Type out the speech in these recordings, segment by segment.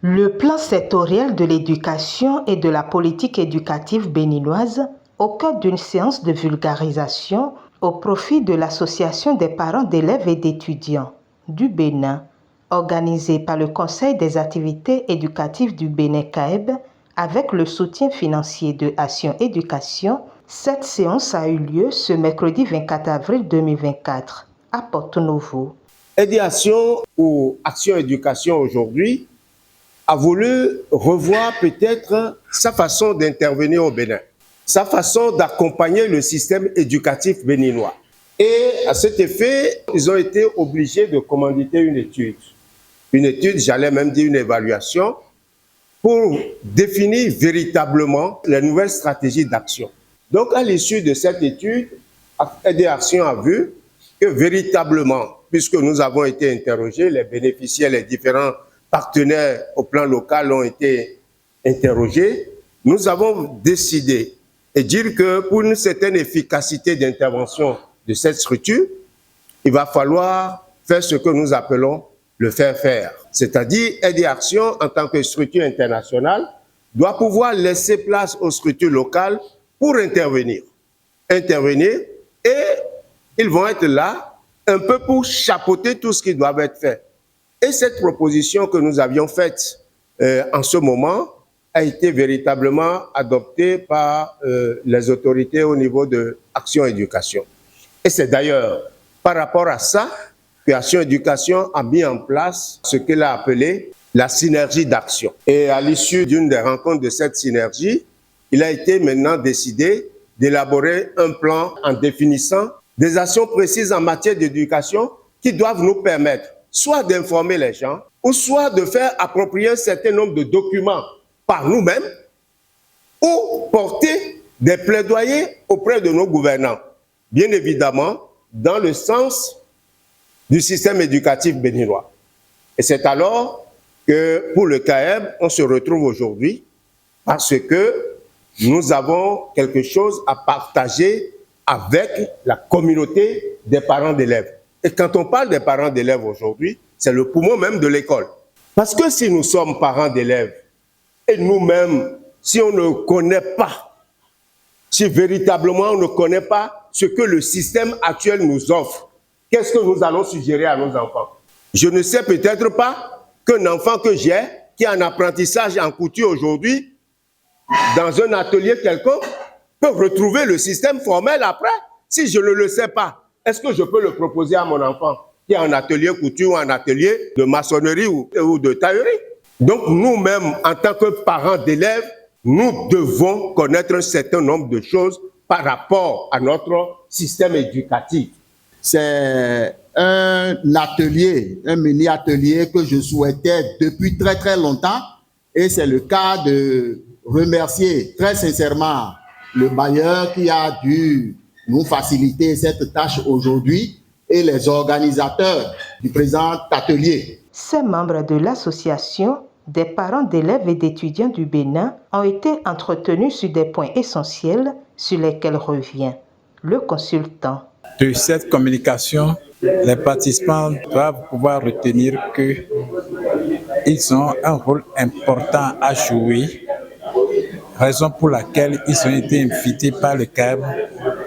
Le plan sectoriel de l'éducation et de la politique éducative béninoise, au cœur d'une séance de vulgarisation au profit de l'Association des parents d'élèves et d'étudiants du Bénin, organisée par le Conseil des activités éducatives du Bénin CAEB avec le soutien financier de Action Éducation. Cette séance a eu lieu ce mercredi 24 avril 2024 à Porto Novo. Action ou Action Éducation aujourd'hui a voulu revoir peut-être sa façon d'intervenir au Bénin, sa façon d'accompagner le système éducatif béninois. Et à cet effet, ils ont été obligés de commanditer une étude, j'allais même dire une évaluation, pour définir véritablement les nouvelles stratégies d'action. Donc à l'issue de cette étude, Action a vu que véritablement, puisque nous avons été interrogés, les bénéficiaires, les différents partenaires au plan local ont été interrogés, nous avons décidé et dire que pour une certaine efficacité d'intervention de cette structure, il va falloir faire ce que nous appelons le faire-faire. C'est-à-dire, Action, en tant que structure internationale, doit pouvoir laisser place aux structures locales pour intervenir. Et ils vont être là un peu pour chapeauter tout ce qui doit être fait. Et cette proposition que nous avions faite en ce moment a été véritablement adoptée par les autorités au niveau de Action Éducation. Et c'est d'ailleurs par rapport à ça que Action Éducation a mis en place ce qu'elle a appelé la synergie d'action. Et à l'issue d'une des rencontres de cette synergie, il a été maintenant décidé d'élaborer un plan en définissant des actions précises en matière d'éducation qui doivent nous permettre soit d'informer les gens, ou soit de faire approprier un certain nombre de documents par nous-mêmes, ou porter des plaidoyers auprès de nos gouvernants. Bien évidemment, dans le sens du système éducatif béninois. Et c'est alors que pour le CAEB, on se retrouve aujourd'hui parce que nous avons quelque chose à partager avec la communauté des parents d'élèves. Et quand on parle des parents d'élèves aujourd'hui, c'est le poumon même de l'école. Parce que si nous sommes parents d'élèves, et nous-mêmes, si on ne connaît pas, si véritablement on ne connaît pas ce que le système actuel nous offre, qu'est-ce que nous allons suggérer à nos enfants? Je ne sais peut-être pas qu'un enfant que j'ai, qui est en apprentissage en couture aujourd'hui, dans un atelier quelconque, peut retrouver le système formel après. Si je ne le sais pas, est-ce que je peux le proposer à mon enfant qui est en atelier couture ou en atelier de maçonnerie ou de taillerie? Donc nous-mêmes, en tant que parents d'élèves, nous devons connaître un certain nombre de choses par rapport à notre système éducatif. C'est un atelier, un mini-atelier que je souhaitais depuis très très longtemps, et c'est le cas de remercier très sincèrement le bailleur qui a dû nous faciliter cette tâche aujourd'hui et les organisateurs du présent atelier. Ces membres de l'association des parents d'élèves et d'étudiants du Bénin ont été entretenus sur des points essentiels sur lesquels revient le consultant. De cette communication, les participants doivent pouvoir retenir qu'ils ont un rôle important à jouer, raison pour laquelle ils ont été invités par le CAEB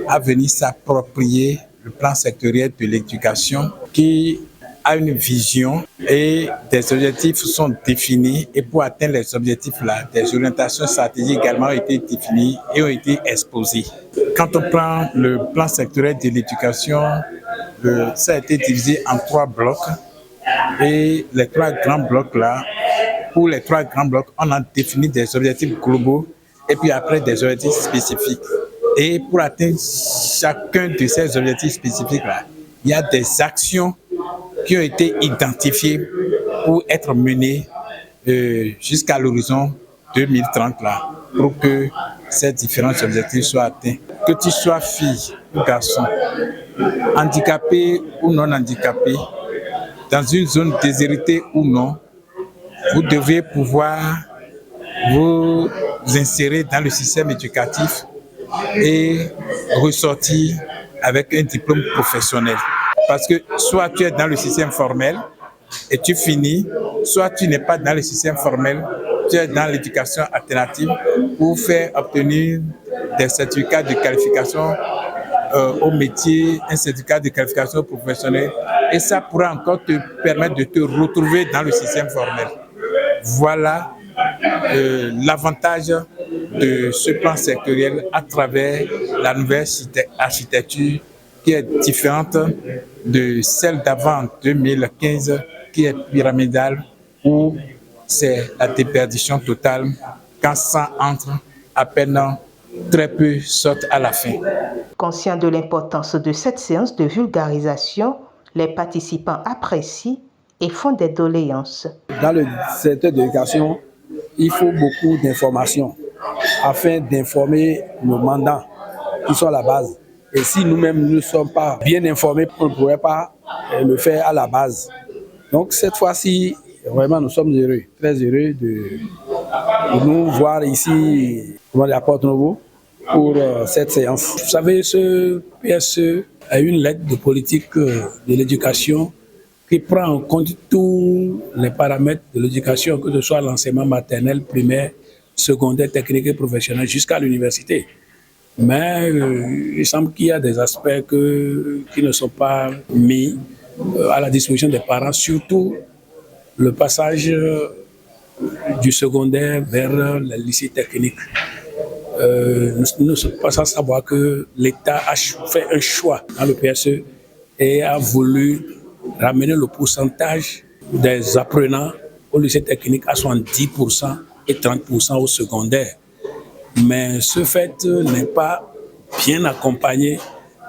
à venir s'approprier le plan sectoriel de l'éducation qui a une vision et des objectifs sont définis, et pour atteindre les objectifs-là, des orientations stratégiques également ont été définies et ont été exposées. Quand on prend le plan sectoriel de l'éducation, ça a été divisé en 3 blocs, et les 3 grands blocs-là, pour les 3 grands blocs, on a défini des objectifs globaux et puis après des objectifs spécifiques. Et pour atteindre chacun de ces objectifs spécifiques-là, il y a des actions qui ont été identifiées pour être menées jusqu'à l'horizon 2030 là, pour que ces différents objectifs soient atteints. Que tu sois fille ou garçon, handicapé ou non handicapé, dans une zone déshéritée ou non, vous devez pouvoir vous insérer dans le système éducatif et ressortir avec un diplôme professionnel. Parce que soit tu es dans le système formel, et tu finis, soit tu n'es pas dans le système formel, tu es dans l'éducation alternative pour faire obtenir des certificats de qualification au métier, un certificat de qualification professionnelle, et ça pourra encore te permettre de te retrouver dans le système formel. Voilà l'avantage de ce plan sectoriel à travers la nouvelle architecture qui est différente de celle d'avant 2015, qui est pyramidale, où c'est la déperdition totale. Quand ça entre, à peine très peu sortent à la fin. Conscients de l'importance de cette séance de vulgarisation, les participants apprécient et font des doléances. Dans le secteur de l'éducation, il faut beaucoup d'informations afin d'informer nos mandants qui sont à la base. Et si nous-mêmes ne sommes pas bien informés, on ne pourrait pas le faire à la base. Donc cette fois-ci, vraiment nous sommes heureux, très heureux de nous voir ici à Porto-Novo pour cette séance. Vous savez, ce PSE a une lettre de politique de l'éducation qui prend en compte tous les paramètres de l'éducation, que ce soit l'enseignement maternel, primaire, secondaire, technique et professionnel, jusqu'à l'université. Mais il semble qu'il y a des aspects qui ne sont pas mis à la disposition des parents, surtout le passage du secondaire vers le lycée technique. Nous sommes pas sans savoir que l'État a fait un choix dans le PSE et a voulu ramener le pourcentage des apprenants au lycée technique à 70% et 30% au secondaire. Mais ce fait n'est pas bien accompagné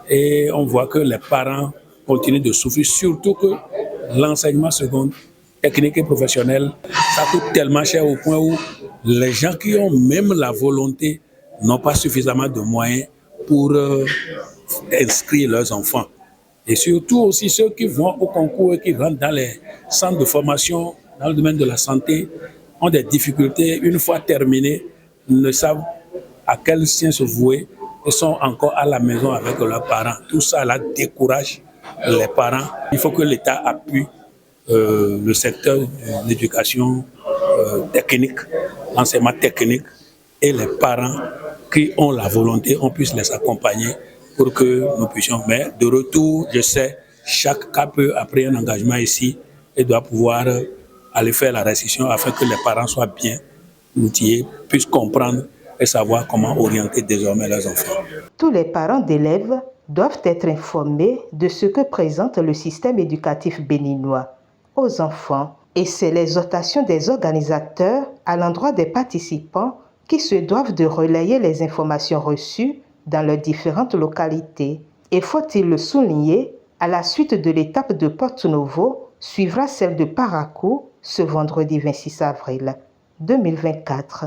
et on voit que les parents continuent de souffrir, surtout que l'enseignement secondaire, technique et professionnel, ça coûte tellement cher au point où les gens qui ont même la volonté n'ont pas suffisamment de moyens pour inscrire leurs enfants. Et surtout aussi ceux qui vont au concours et qui rentrent dans les centres de formation dans le domaine de la santé ont des difficultés. Une fois terminés, ne savent à quel sien se vouer et sont encore à la maison avec leurs parents. Tout ça là décourage les parents. Il faut que l'État appuie le secteur de l'éducation technique, l'enseignement technique, et les parents qui ont la volonté, on puisse les accompagner pour que nous puissions. Mais de retour, je sais, chaque cas peut après un engagement ici et doit pouvoir aller faire la restitution afin que les parents soient bien outillés, puissent comprendre et savoir comment orienter désormais leurs enfants. Tous les parents d'élèves doivent être informés de ce que présente le système éducatif béninois aux enfants, et c'est l'exhortation des organisateurs à l'endroit des participants qui se doivent de relayer les informations reçues dans leurs différentes localités. Et faut-il le souligner, à la suite de l'étape de Porto-Novo, suivra celle de Parakou ce vendredi 26 avril 2024.